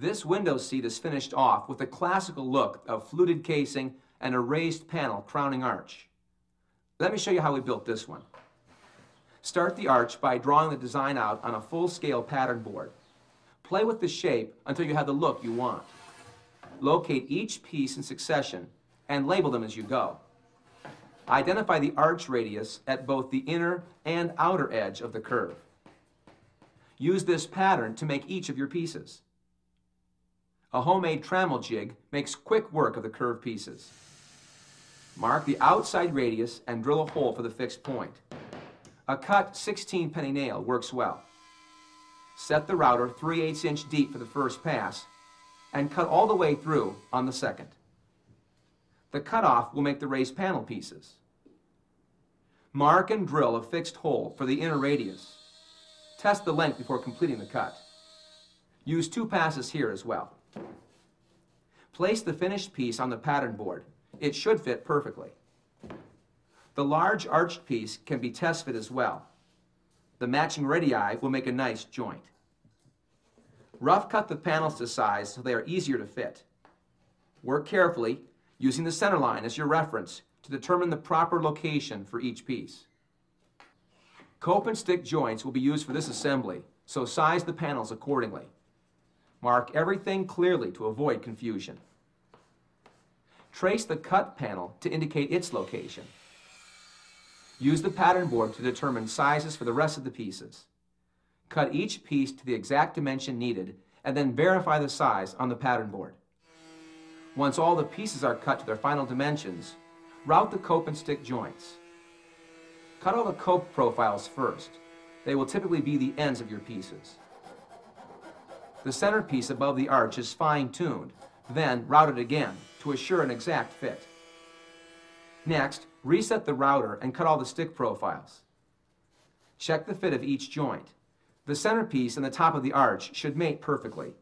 This window seat is finished off with a classical look of fluted casing and a raised panel crowning arch. Let me show you how we built this one. Start the arch by drawing the design out on a full-scale pattern board. Play with the shape until you have the look you want. Locate each piece in succession and label them as you go. Identify the arch radius at both the inner and outer edge of the curve. Use this pattern to make each of your pieces. A homemade trammel jig makes quick work of the curved pieces. Mark the outside radius and drill a hole for the fixed point. A cut 16-penny nail works well. Set the router 3/8 inch deep for the first pass and cut all the way through on the second. The cutoff will make the raised panel pieces. Mark and drill a fixed hole for the inner radius. Test the length before completing the cut. Use 2 passes here as well. Place the finished piece on the pattern board. It should fit perfectly. The large arched piece can be test fit as well. The matching radii will make a nice joint. Rough cut the panels to size so they are easier to fit. Work carefully, using the center line as your reference to determine the proper location for each piece. Cope and stick joints will be used for this assembly, so size the panels accordingly. Mark everything clearly to avoid confusion. Trace the cut panel to indicate its location. Use the pattern board to determine sizes for the rest of the pieces. Cut each piece to the exact dimension needed and then verify the size on the pattern board. Once all the pieces are cut to their final dimensions, route the cope and stick joints. Cut all the cope profiles first. They will typically be the ends of your pieces. The centerpiece above the arch is fine-tuned, then route it again to assure an exact fit. Next, reset the router and cut all the stick profiles. Check the fit of each joint. The centerpiece and the top of the arch should mate perfectly.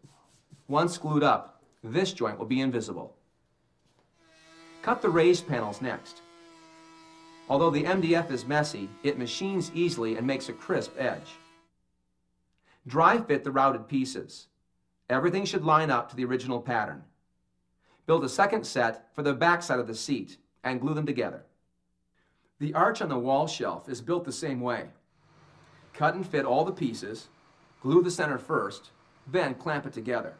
Once glued up, this joint will be invisible. Cut the raised panels next. Although the MDF is messy, it machines easily and makes a crisp edge. Dry fit the routed pieces. Everything should line up to the original pattern. Build a second set for the back side of the seat and glue them together. The arch on the wall shelf is built the same way. Cut and fit all the pieces, glue the center first, then clamp it together.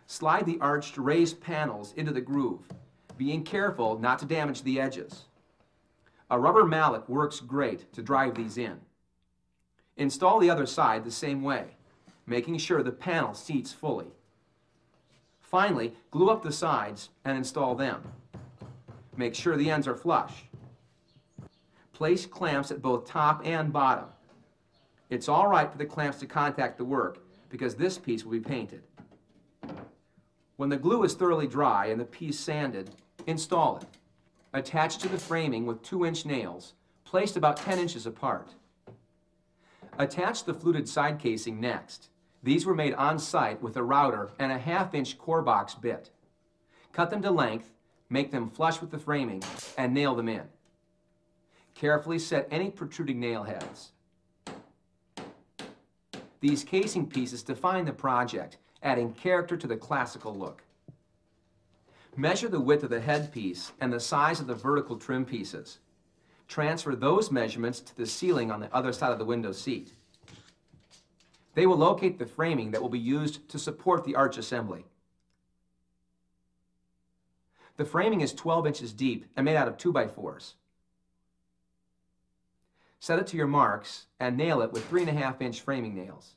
Slide the arched raised panels into the groove, being careful not to damage the edges. A rubber mallet works great to drive these in. Install the other side the same way, making sure the panel seats fully. Finally, glue up the sides and install them. Make sure the ends are flush. Place clamps at both top and bottom. It's all right for the clamps to contact the work because this piece will be painted. When the glue is thoroughly dry and the piece sanded, install it. Attach to the framing with 2-inch nails, placed about 10 inches apart. Attach the fluted side casing next. These were made on site with a router and a 1/2-inch core box bit. Cut them to length, make them flush with the framing, and nail them in. Carefully set any protruding nail heads. These casing pieces define the project, adding character to the classical look. Measure the width of the headpiece and the size of the vertical trim pieces. Transfer those measurements to the ceiling on the other side of the window seat. They will locate the framing that will be used to support the arch assembly. The framing is 12 inches deep and made out of 2x4s. Set it to your marks and nail it with 3.5-inch framing nails.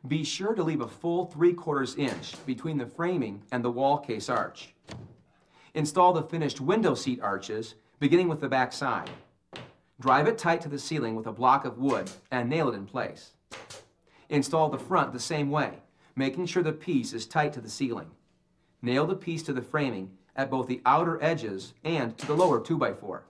Be sure to leave a full 3/4 inch between the framing and the wall case arch. Install the finished window seat arches, beginning with the back side. Drive it tight to the ceiling with a block of wood and nail it in place. Install the front the same way, making sure the piece is tight to the ceiling. Nail the piece to the framing at both the outer edges and to the lower 2x4.